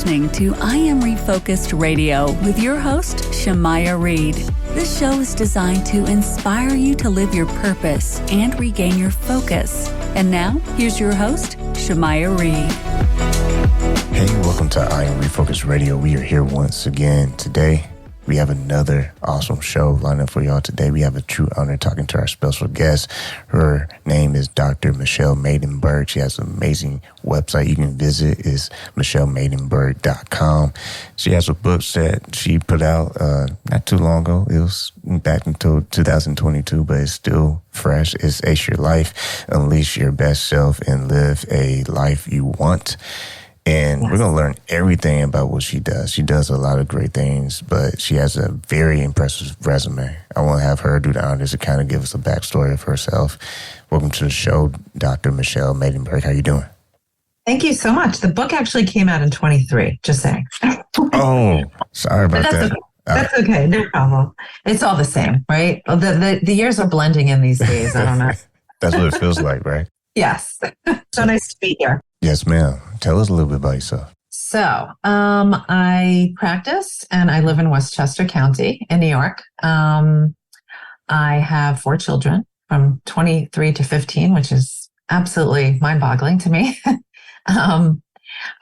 listening to I Am Refocused Radio with your host, Shamaya Reed. This show is designed to inspire you to live your purpose and regain your focus. And now, here's your host, Shamaya Reed. Hey, welcome to I Am Refocused Radio. We are here once again today. We have another awesome show lined up for y'all today. We have a true honor talking to our special guest. Her name is Dr. Michelle Maidenberg. She has an amazing website you can visit. It's michellemaidenberg.com. She has a book that she put out not too long ago. It was back until 2022, but it's still fresh. It's Ace Your Life, Unleash Your Best Self, and Live a Life You Want. And we're going to learn everything about what she does. She does a lot of great things, but she has a very impressive resume. I want to have her do the honors to kind of give us a backstory of herself. Welcome to the show, Dr. Michelle Maidenberg. How you doing? Thank you so much. The book actually came out in 23, just saying. Oh, sorry about that. Okay. That's okay. No problem. It's all the same, right? The years are blending in these days. I don't know. That's what it feels like, right? Yes. So nice to be here. Yes, ma'am. Tell us a little bit about yourself. So I practice and I live in Westchester County in New York. I have 4 children from 23 to 15, which is absolutely mind-boggling to me.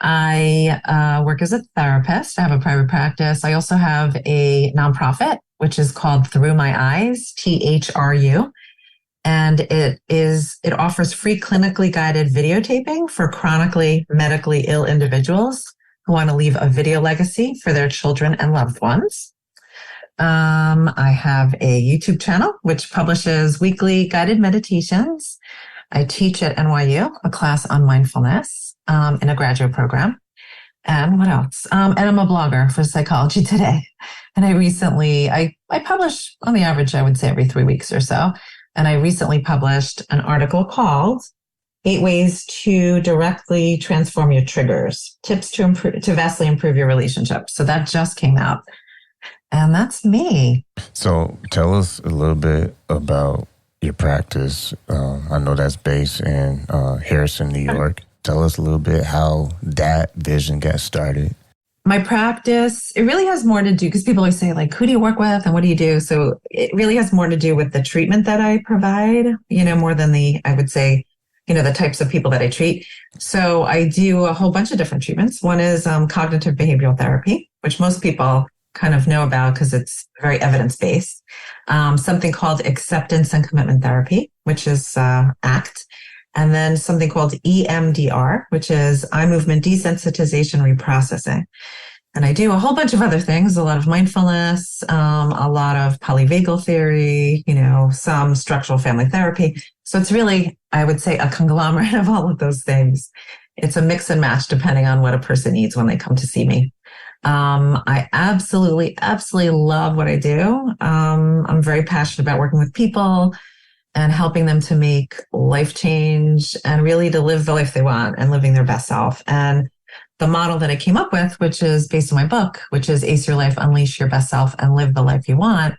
I work as a therapist. I have a private practice. I also have a nonprofit, which is called Thru My Eyes, THRU. And it offers free clinically guided videotaping for chronically medically ill individuals who want to leave a video legacy for their children and loved ones. I have a YouTube channel which publishes weekly guided meditations. I teach at NYU a class on mindfulness in a graduate program. And what else? And I'm a blogger for Psychology Today. And I publish on the average, I would say every 3 weeks or so. And I recently published an article called 8 Ways to Directly Transform Your Triggers, Tips to Vastly Improve Your Relationship. So that just came out. And that's me. So tell us a little bit about your practice. I know that's based in Harrison, New York. Tell us a little bit how that vision got started. My practice, it really has more to do, because people always say, like, who do you work with and what do you do? So it really has more to do with the treatment that I provide, more than the types of people that I treat. So I do a whole bunch of different treatments. One is cognitive behavioral therapy, which most people kind of know about because it's very evidence-based. Something called acceptance and commitment therapy, which is ACT. And then something called EMDR, which is eye movement desensitization reprocessing. And I do a whole bunch of other things, a lot of mindfulness, a lot of polyvagal theory, some structural family therapy. So it's really, I would say, a conglomerate of all of those things. It's a mix and match depending on what a person needs when they come to see me. I absolutely love what I do. I'm very passionate about working with people and helping them to make life change and really to live the life they want and living their best self. And the model that I came up with, which is based on my book, which is Ace Your Life, Unleash Your Best Self, and Live the Life You Want,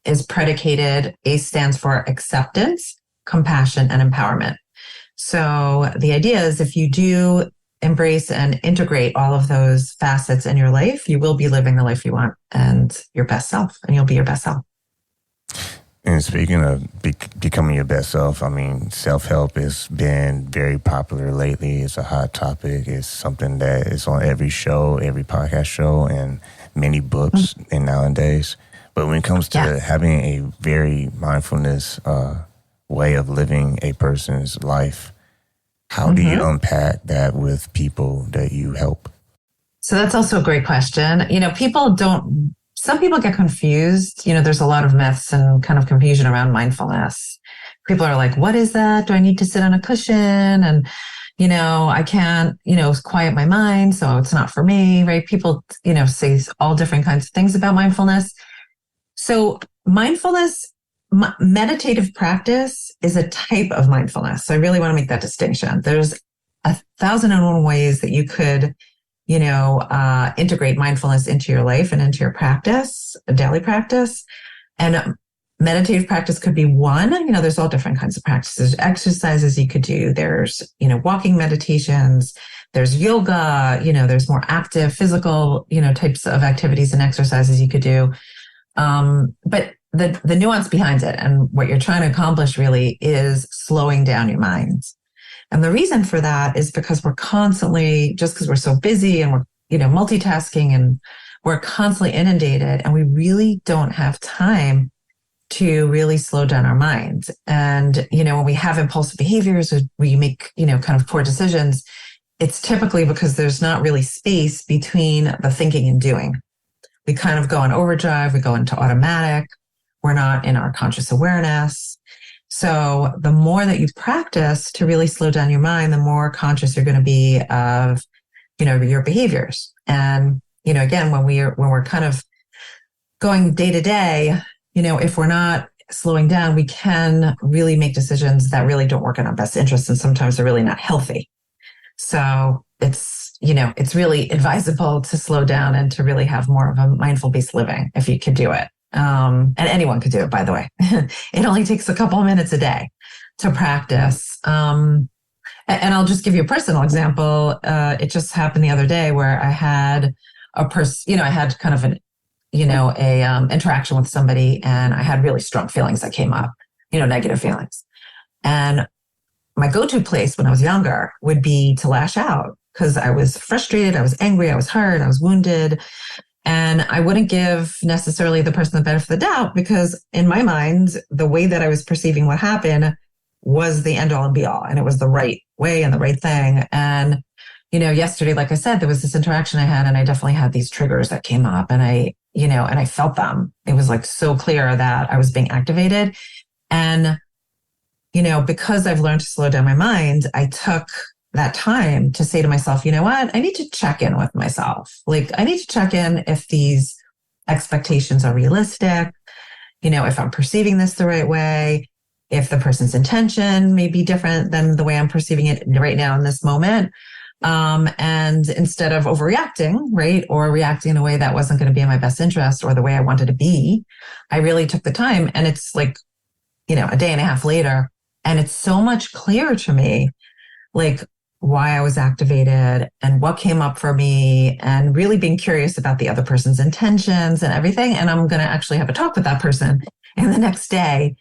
is predicated. ACE stands for acceptance, compassion, and empowerment. So the idea is if you do embrace and integrate all of those facets in your life, you will be living the life you want and your best self, and you'll be your best self. And speaking of becoming your best self, self-help has been very popular lately. It's a hot topic. It's something that is on every show, every podcast show, and many books nowadays. But when it comes to having a very mindfulness way of living a person's life, how do you unpack that with people that you help? So that's also a great question. Some people get confused. There's a lot of myths and kind of confusion around mindfulness. People are like, what is that? Do I need to sit on a cushion? And, I can't, quiet my mind, so it's not for me, right? People, say all different kinds of things about mindfulness. So mindfulness, meditative practice is a type of mindfulness. So I really want to make that distinction. There's 1,001 ways that you could integrate mindfulness into your life and into your practice, a daily practice. And meditative practice could be one. There's all different kinds of practices, exercises you could do. There's, walking meditations. there's yoga, there's more active physical, types of activities and exercises you could do. But the nuance behind it and what you're trying to accomplish really is slowing down your mind. And the reason for that is because we're constantly, just because we're so busy and we're, multitasking, and we're constantly inundated, and we really don't have time to really slow down our minds. And, when we have impulsive behaviors or we make, kind of poor decisions, it's typically because there's not really space between the thinking and doing. We kind of go on overdrive, we go into automatic, we're not in our conscious awareness. So the more that you practice to really slow down your mind, the more conscious you're going to be of, your behaviors. And, again, when we're kind of going day to day, if we're not slowing down, we can really make decisions that really don't work in our best interest. And sometimes they're really not healthy. So it's really advisable to slow down and to really have more of a mindful based living if you could do it. And anyone could do it, by the way. It only takes a couple of minutes a day to practice. And I'll just give you a personal example. It just happened the other day where I had I had kind of an interaction with somebody, and I had really strong feelings that came up, negative feelings. And my go-to place when I was younger would be to lash out because I was frustrated, I was angry, I was hurt, I was wounded. And I wouldn't give necessarily the person the benefit of the doubt because in my mind, the way that I was perceiving what happened was the end all and be all. And it was the right way and the right thing. And, yesterday, like I said, there was this interaction I had, and I definitely had these triggers that came up, and I felt them. It was like so clear that I was being activated. And, because I've learned to slow down my mind, I took that time to say to myself, you know what, I need to check in with myself. Like, I need to check in if these expectations are realistic, if I'm perceiving this the right way, if the person's intention may be different than the way I'm perceiving it right now in this moment. And instead of overreacting, right, or reacting in a way that wasn't going to be in my best interest or the way I wanted to be, I really took the time. And it's like, a day and a half later, and it's so much clearer to me, like why I was activated and what came up for me, and really being curious about the other person's intentions and everything. And I'm going to actually have a talk with that person in the next day.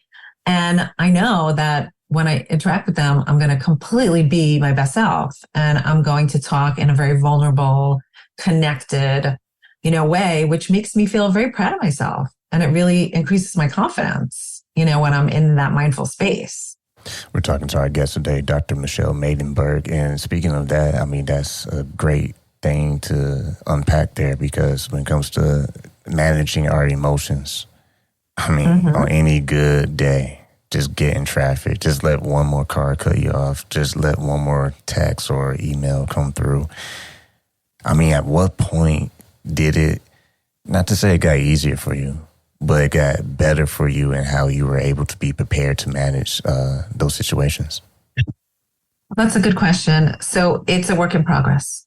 And I know that when I interact with them, I'm going to completely be my best self. And I'm going to talk in a very vulnerable, connected, way, which makes me feel very proud of myself. And it really increases my confidence, when I'm in that mindful space. We're talking to our guest today, Dr. Michelle Maidenberg. And speaking of that, that's a great thing to unpack there, because when it comes to managing our emotions, on any good day, just get in traffic, just let one more car cut you off, just let one more text or email come through. At what point did it, not to say it got easier for you, but it got better for you and how you were able to be prepared to manage those situations? That's a good question. So it's a work in progress.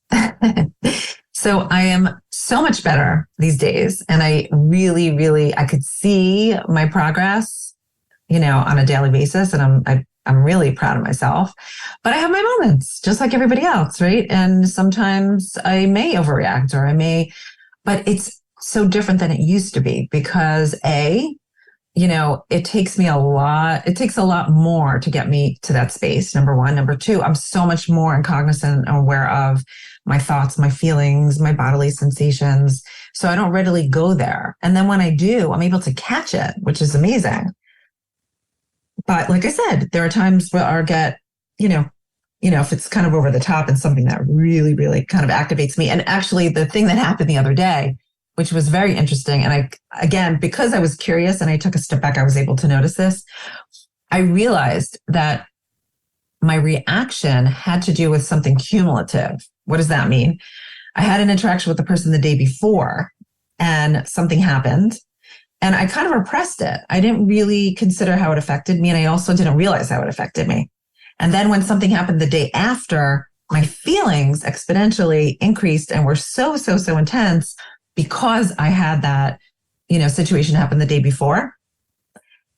So I am so much better these days. And I really, really, I could see my progress, on a daily basis. And I'm really proud of myself. But I have my moments, just like everybody else, right? And sometimes I may overreact but it's so different than it used to be because it takes a lot more to get me to that space. Number one. Number two, I'm so much more cognizant and aware of my thoughts, my feelings, my bodily sensations. So I don't readily go there. And then when I do, I'm able to catch it, which is amazing. But like I said, there are times where I get, if it's kind of over the top and something that really, really kind of activates me. And actually the thing that happened the other day, which was very interesting. And because I was curious and I took a step back, I was able to notice this. I realized that my reaction had to do with something cumulative. What does that mean? I had an interaction with the person the day before and something happened and I kind of repressed it. I didn't really consider how it affected me. And I also didn't realize how it affected me. And then when something happened the day after, my feelings exponentially increased and were so intense because I had that, situation happen the day before.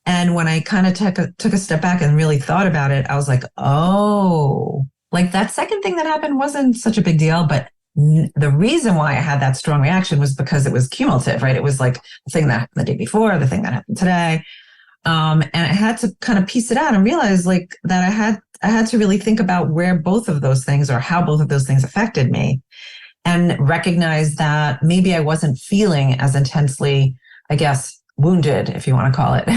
And when I kind of took a step back and really thought about it, I was like, oh, like that second thing that happened wasn't such a big deal, but the reason why I had that strong reaction was because it was cumulative, right? It was like the thing that happened the day before, the thing that happened today. And I had to kind of piece it out and realize like that I had to really think about where both of those things or how both of those things affected me, and recognize that maybe I wasn't feeling as intensely, I guess, wounded, if you want to call it,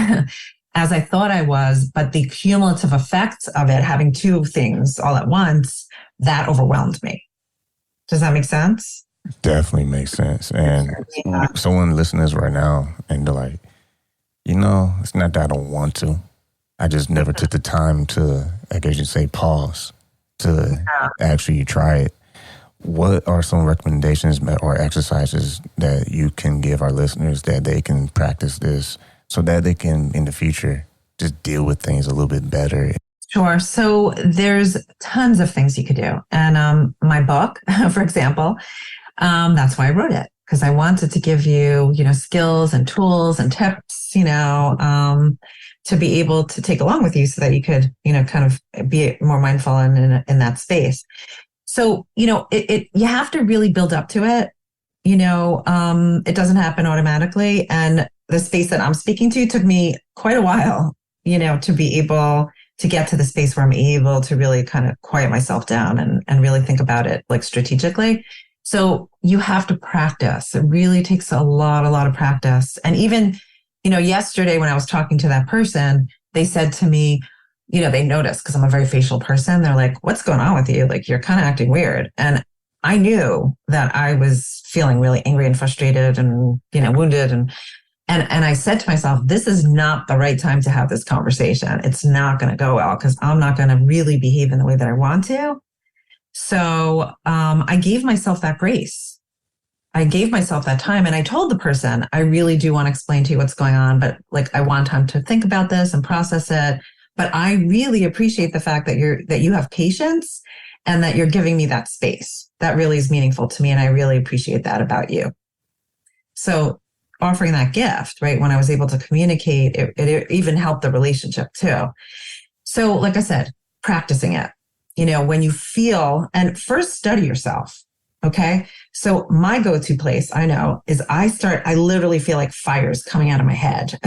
as I thought I was, but the cumulative effects of it, having two things all at once, that overwhelmed me. Does that make sense? Definitely makes sense. And someone listening to this right now, and they're like, it's not that I don't want to. I just never took the time to, I guess you'd say, pause to actually try it. What are some recommendations or exercises that you can give our listeners that they can practice this so that they can, in the future, just deal with things a little bit better? Sure. So there's tons of things you could do. And my book, for example, that's why I wrote it, because I wanted to give you, skills and tools and tips, to be able to take along with you so that you could, kind of be more mindful in that space. So, you have to really build up to it. It doesn't happen automatically. And the space that I'm speaking to took me quite a while, to be able to get to the space where I'm able to really kind of quiet myself down and really think about it like strategically. So you have to practice. It really takes a lot of practice. And even, yesterday when I was talking to that person, they said to me, they noticed, because I'm a very facial person. They're like, what's going on with you? Like, you're kind of acting weird. And I knew that I was feeling really angry and frustrated and, wounded. And I said to myself, this is not the right time to have this conversation. It's not going to go well because I'm not going to really behave in the way that I want to. So I gave myself that grace. I gave myself that time, and I told the person, I really do want to explain to you what's going on, but like, I want time to think about this and process it. But I really appreciate the fact that you have patience and that you're giving me that space. That really is meaningful to me, and I really appreciate that about you. So offering that gift, right, when I was able to communicate, it even helped the relationship too. So like I said, practicing it, when you feel, and first study yourself. Okay. So my go-to place I know is I literally feel like fires coming out of my head.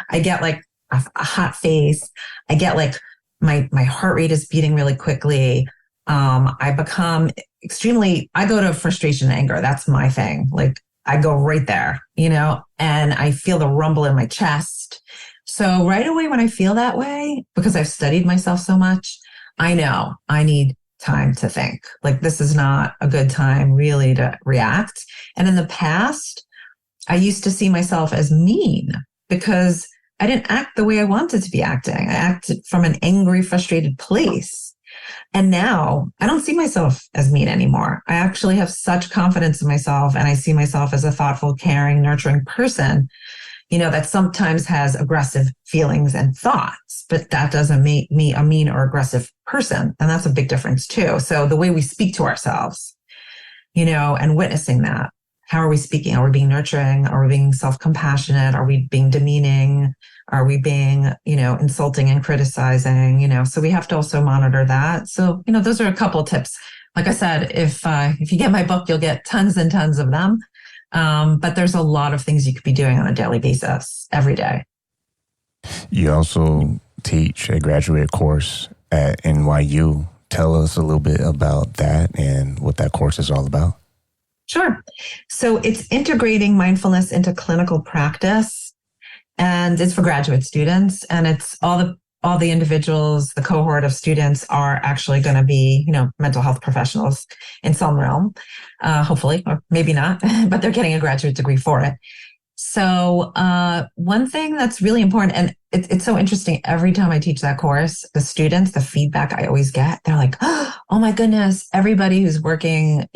I get like a hot face. I get like my heart rate is beating really quickly. I become I go to frustration and anger. That's my thing. Like I go right there, and I feel the rumble in my chest. So right away when I feel that way, because I've studied myself so much, I know I need time to think. Like, this is not a good time really to react. And in the past, I used to see myself as mean because I didn't act the way I wanted to be acting. I acted from an angry, frustrated place. And now I don't see myself as mean anymore. I actually have such confidence in myself, and I see myself as a thoughtful, caring, nurturing person, that sometimes has aggressive feelings and thoughts, but that doesn't make me a mean or aggressive person. And that's a big difference too. So the way we speak to ourselves, and witnessing that, how are we speaking? Are we being nurturing? Are we being self-compassionate? Are we being demeaning? Are we being, insulting and criticizing, so we have to also monitor that. So, those are a couple of tips. Like I said, if you get my book, you'll get tons and tons of them. But there's a lot of things you could be doing on a daily basis every day. You also teach a graduate course at NYU. Tell us a little bit about that and what that course is all about. Sure. So it's integrating mindfulness into clinical practice, and it's for graduate students, and it's all the individuals, the cohort of students are actually going to be, mental health professionals in some realm, hopefully, or maybe not, but they're getting a graduate degree for it. So one thing that's really important, and it's so interesting, every time I teach that course, the students, the feedback I always get, they're like, oh my goodness, everybody who's working,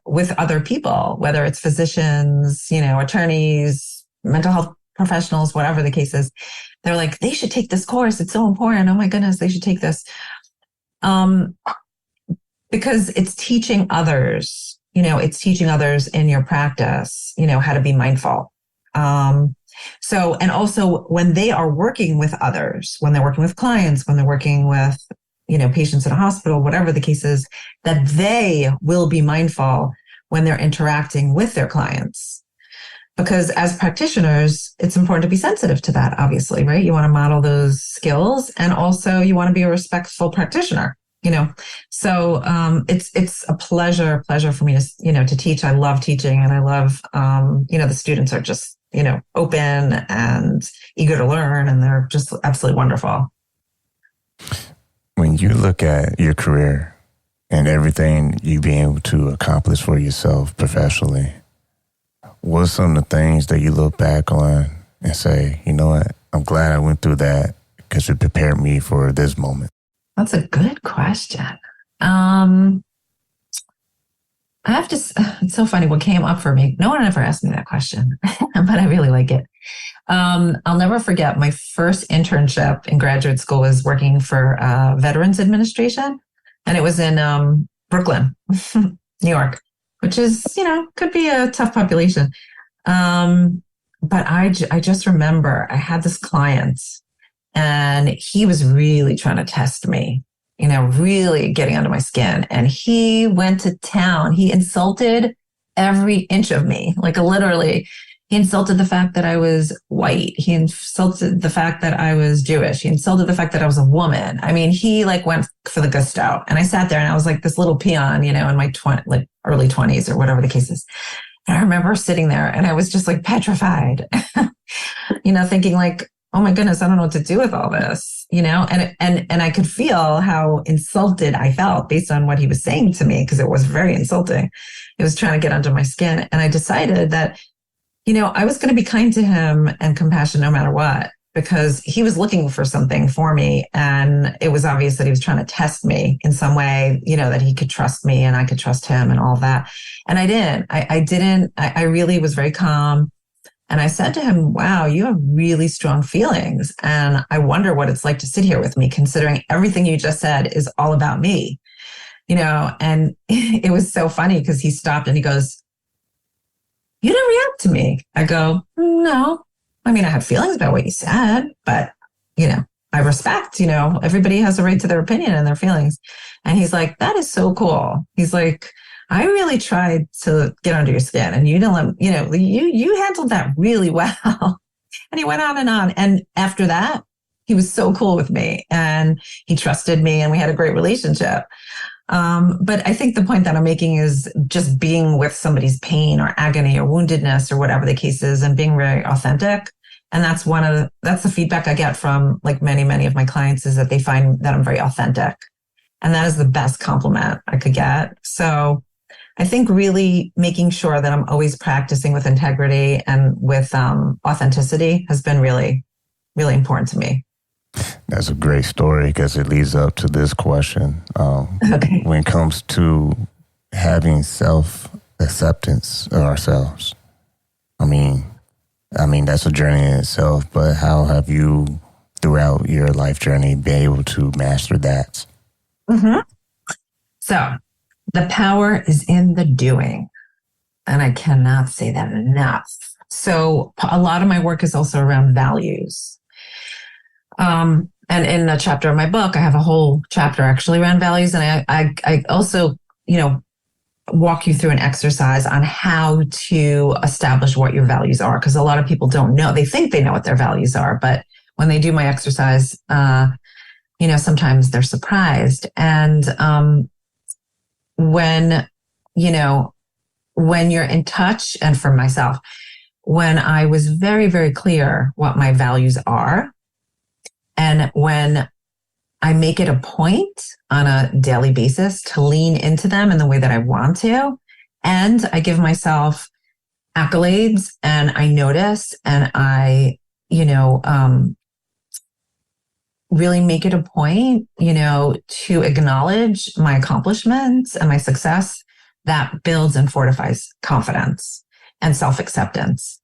with other people, whether it's physicians, attorneys, mental health professionals, whatever the case is, they're like, they should take this course. It's so important. Oh my goodness, they should take this. Because it's teaching others, it's teaching others in your practice, how to be mindful. So, and also when they are working with others, when they're working with clients, when they're working with, patients in a hospital, whatever the case is, that they will be mindful when they're interacting with their clients. Because as practitioners, it's important to be sensitive to that, obviously, right? You want to model those skills, and also you want to be a respectful practitioner, So it's a pleasure for me to teach. I love teaching, and I love, the students are just, open and eager to learn, and they're just absolutely wonderful. When you look at your career and everything you've been able to accomplish for yourself professionally, what's some of the things that you look back on and say, you know what, I'm glad I went through that because it prepared me for this moment? That's a good question. I have to, it's so funny what came up for me. No one ever asked me that question, but I really like it. I'll never forget my first internship in graduate school was working for Veterans Administration, and it was in Brooklyn, New York, which is, could be a tough population. But I just remember I had this client, and he was really trying to test me, really getting under my skin. And he went to town. He insulted every inch of me, like literally. He insulted the fact that I was white. He insulted the fact that I was Jewish. He insulted the fact that I was a woman. I mean, he went for the gusto. And I sat there and I was like this little peon, in my early 20s or whatever the case is. And I remember sitting there and I was just petrified, thinking oh my goodness, I don't know what to do with all this, and I could feel how insulted I felt based on what he was saying to me, because it was very insulting. It was trying to get under my skin. And I decided that I was going to be kind to him and compassionate no matter what, because he was looking for something for me. And it was obvious that he was trying to test me in some way, that he could trust me and I could trust him and all that. And I didn't. I really was very calm. And I said to him, wow, you have really strong feelings. And I wonder what it's like to sit here with me, considering everything you just said is all about me, and it was so funny because he stopped and he goes, you didn't react to me. I go, no. I mean, I have feelings about what you said, but, I respect, everybody has a right to their opinion and their feelings. And he's like, that is so cool. He's like, I really tried to get under your skin and you didn't let, you handled that really well. And he went on and on. And after that, he was so cool with me and he trusted me and we had a great relationship. But I think the point that I'm making is just being with somebody's pain or agony or woundedness or whatever the case is and being very authentic. And that's that's the feedback I get from many of my clients, is that they find that I'm very authentic. And that is the best compliment I could get. So I think really making sure that I'm always practicing with integrity and with authenticity has been really, really important to me. That's a great story because it leads up to this question. Okay. When it comes to having self-acceptance of ourselves, I mean, that's a journey in itself, but how have you, throughout your life journey, been able to master that? Mm-hmm. So the power is in the doing. And I cannot say that enough. So a lot of my work is also around values. And in a chapter of my book, I have a whole chapter actually around values. And I also, walk you through an exercise on how to establish what your values are. Because a lot of people don't know. They think they know what their values are. But when they do my exercise, sometimes they're surprised. And when you're in touch, and for myself, when I was very, very clear what my values are, and when I make it a point on a daily basis to lean into them in the way that I want to, and I give myself accolades and I notice and I, really make it a point, to acknowledge my accomplishments and my success, that builds and fortifies confidence and self-acceptance.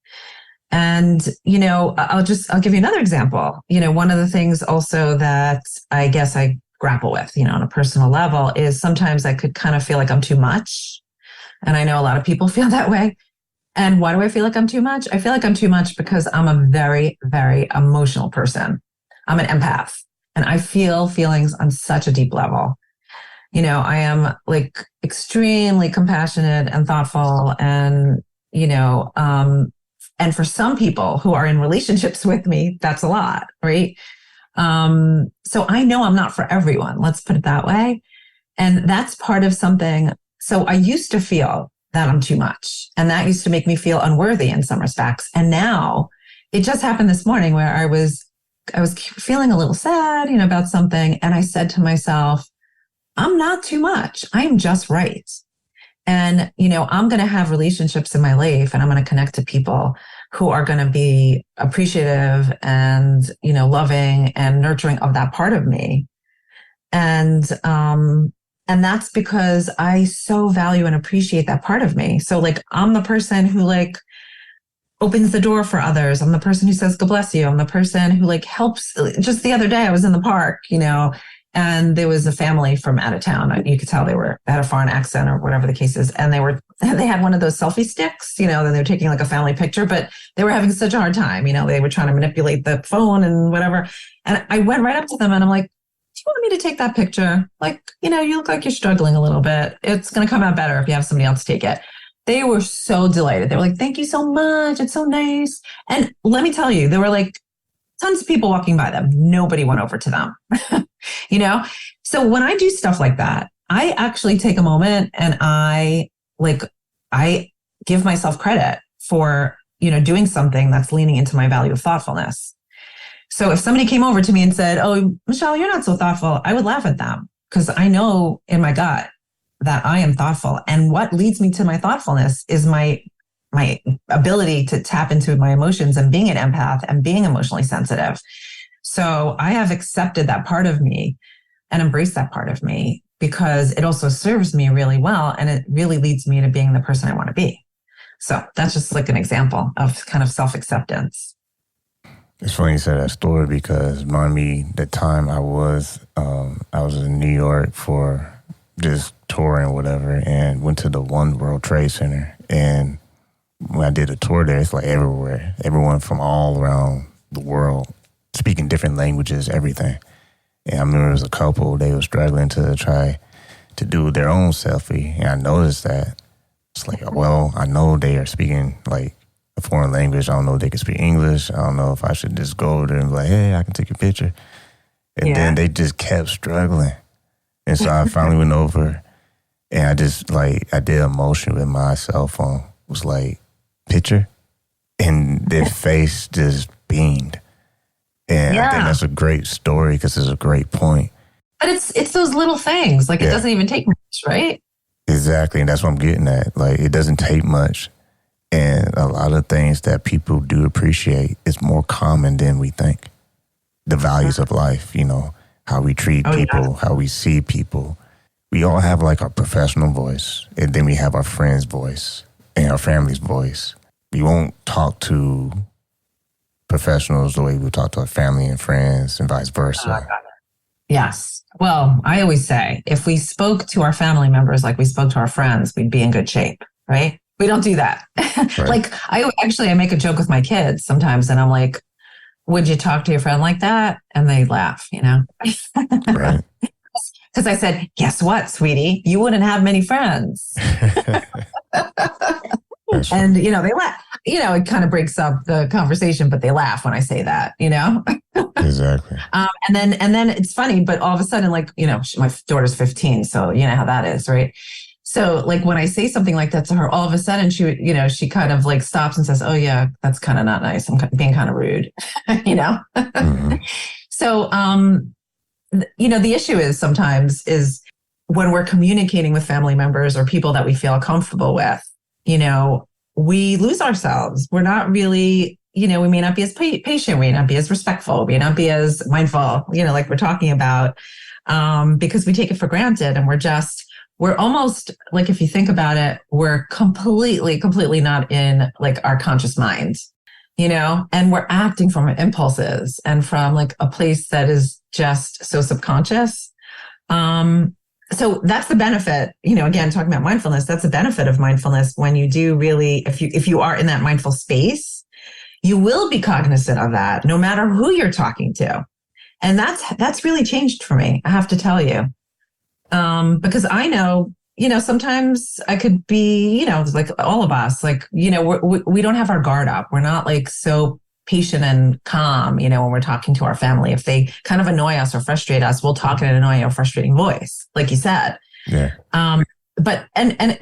And, I'll give you another example. One of the things also that I guess I grapple with, on a personal level, is sometimes I could kind of feel like I'm too much. And I know a lot of people feel that way. And why do I feel like I'm too much? I feel like I'm too much because I'm a very, very emotional person. I'm an empath. and I feel feelings on such a deep level. I am like extremely compassionate and thoughtful, and, and for some people who are in relationships with me, that's a lot, right? So I know I'm not for everyone, let's put it that way. And that's part of something. So I used to feel that I'm too much, and that used to make me feel unworthy in some respects. And now it just happened this morning where I was feeling a little sad, about something. And I said to myself, I'm not too much. I am just right. And, I'm going to have relationships in my life, and I'm going to connect to people who are going to be appreciative and, loving and nurturing of that part of me. And that's because I so value and appreciate that part of me. So like, I'm the person who like opens the door for others. I'm the person who says, God bless you. I'm the person who like helps. Just the other day I was in the park, and there was a family from out of town. You could tell they had a foreign accent or whatever the case is. And they had one of those selfie sticks, then they were taking like a family picture, but they were having such a hard time. They were trying to manipulate the phone and whatever. And I went right up to them and I'm like, do you want me to take that picture? Like, you look like you're struggling a little bit. It's going to come out better if you have somebody else take it. They were so delighted. They were like, thank you so much. It's so nice. And let me tell you, there were like tons of people walking by them. Nobody went over to them, So when I do stuff like that, I actually take a moment and I give myself credit for, doing something that's leaning into my value of thoughtfulness. So if somebody came over to me and said, oh, Michelle, you're not so thoughtful, I would laugh at them because I know in my gut that I am thoughtful. And what leads me to my thoughtfulness is my ability to tap into my emotions and being an empath and being emotionally sensitive. So I have accepted that part of me and embraced that part of me because it also serves me really well. And it really leads me to being the person I want to be. So that's just like an example of kind of self-acceptance. It's funny you said that story because it reminded me the time I was in New York for just touring or whatever, and went to the One World Trade Center. And when I did a tour there, it's like everywhere, everyone from all around the world speaking different languages, everything. And I remember there was a couple, they were struggling to try to do their own selfie. And I noticed that it's like, well, I know they are speaking like a foreign language. I don't know if they can speak English. I don't know if I should just go over there and be like, hey, I can take your picture. And then they just kept struggling. And so I finally went over and I just I did a motion with my cell phone. It was like, picture. And their face just beamed. And I think that's a great story because it's a great point. But it's those little things. Like, it doesn't even take much, right? Exactly. And that's what I'm getting at. Like, it doesn't take much. And a lot of things that people do appreciate is more common than we think. The values of life, how we treat people, how we see people. We all have like our professional voice, and then we have our friend's voice and our family's voice. We won't talk to professionals the way we talk to our family and friends and vice versa. Yes. Well, I always say, if we spoke to our family members like we spoke to our friends, we'd be in good shape, right? We don't do that. Right. Like, I make a joke with my kids sometimes, and I'm like, would you talk to your friend like that? And they laugh, Right. Because I said, guess what, sweetie? You wouldn't have many friends. And, they laugh. It kind of breaks up the conversation, but they laugh when I say that, Exactly. And then it's funny, but all of a sudden, like, my daughter's 15, so you know how that is, right? So like when I say something like that to her, all of a sudden she kind of like stops and says, oh yeah, that's kind of not nice. I'm being kind of rude, Mm-hmm. So, the issue is sometimes is when we're communicating with family members or people that we feel comfortable with, we lose ourselves. We're not really, we may not be as patient. We may not be as respectful. We may not be as mindful, like we're talking about, because we take it for granted, and we're almost like, if you think about it, we're completely not in like our conscious mind, and we're acting from impulses and from like a place that is just so subconscious. So that's the benefit, again, talking about mindfulness, that's the benefit of mindfulness. When you do really, if you are in that mindful space, you will be cognizant of that no matter who you're talking to. And that's really changed for me, I have to tell you. Because I know, sometimes I could be, like all of us, like, we don't have our guard up. We're not like so patient and calm, when we're talking to our family. If they kind of annoy us or frustrate us, we'll talk in an annoying or frustrating voice, like you said. Yeah. But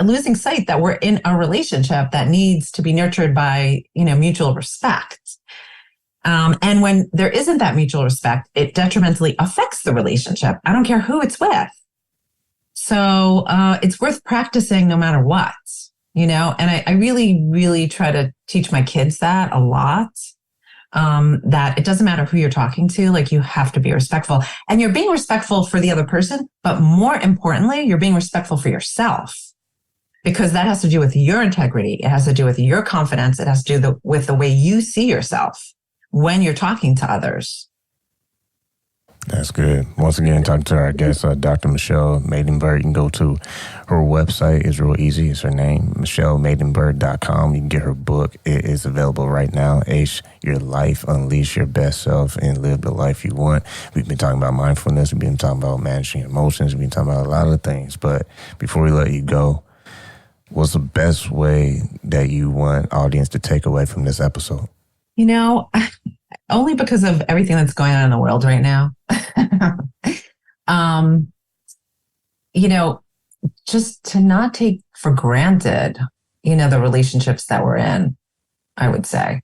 losing sight that we're in a relationship that needs to be nurtured by, mutual respect. And when there isn't that mutual respect, it detrimentally affects the relationship. I don't care who it's with. So it's worth practicing no matter what, and I really, really try to teach my kids that a lot, that it doesn't matter who you're talking to, like you have to be respectful. And you're being respectful for the other person, but more importantly, you're being respectful for yourself, because that has to do with your integrity. It has to do with your confidence. It has to do with the way you see yourself when you're talking to others. That's good. Once again, talking to our guest, Dr. Michelle Maidenberg. You can go to her website. It's real easy. It's her name, michellemaidenberg.com. You can get her book. It is available right now. Ace Your Life, Unleash Your Best Self, and Live the Life You Want. We've been talking about mindfulness. We've been talking about managing emotions. We've been talking about a lot of things. But before we let you go, what's the best way that you want audience to take away from this episode? Only because of everything that's going on in the world right now. Just to not take for granted, the relationships that we're in, I would say.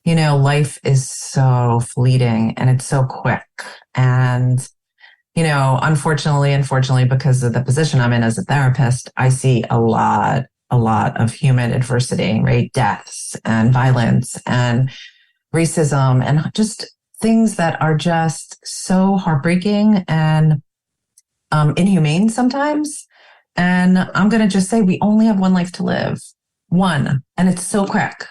Life is so fleeting and it's so quick. And, unfortunately, because of the position I'm in as a therapist, I see a lot of human adversity, right? Deaths and violence and racism and just things that are just so heartbreaking and inhumane sometimes. And I'm going to just say we only have one life to live. One. And it's so quick,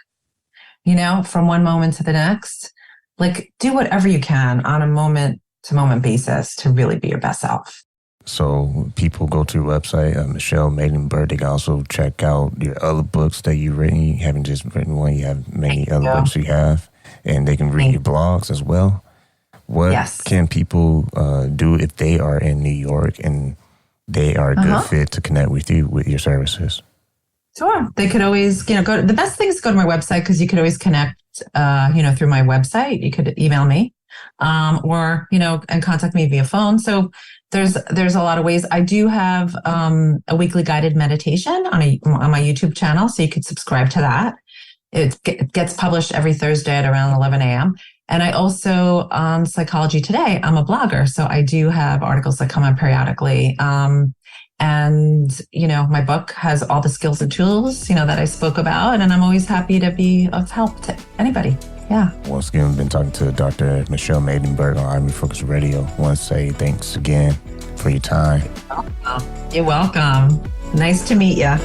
from one moment to the next. Like, do whatever you can on a moment to moment basis to really be your best self. So people go to your website, Michelle Maidenberg. They can also check out your other books that you've written. You haven't just written one. You have many other books you have. And they can read your blogs as well. What can people do if they are in New York and they are a good fit to connect with you with your services? Sure. They could always, go. The best thing is to go to my website, because you could always connect, through my website. You could email me, or and contact me via phone. So there's a lot of ways. I do have a weekly guided meditation on my YouTube channel, so you could subscribe to that. It gets published every Thursday at around 11 a.m. And I also, on Psychology Today, I'm a blogger. So I do have articles that come out periodically. And, my book has all the skills and tools, that I spoke about. And I'm always happy to be of help to anybody. Yeah. Once again, we've been talking to Dr. Michelle Maidenberg on Refocus Radio. I want to say thanks again for your time. You're welcome. Nice to meet you.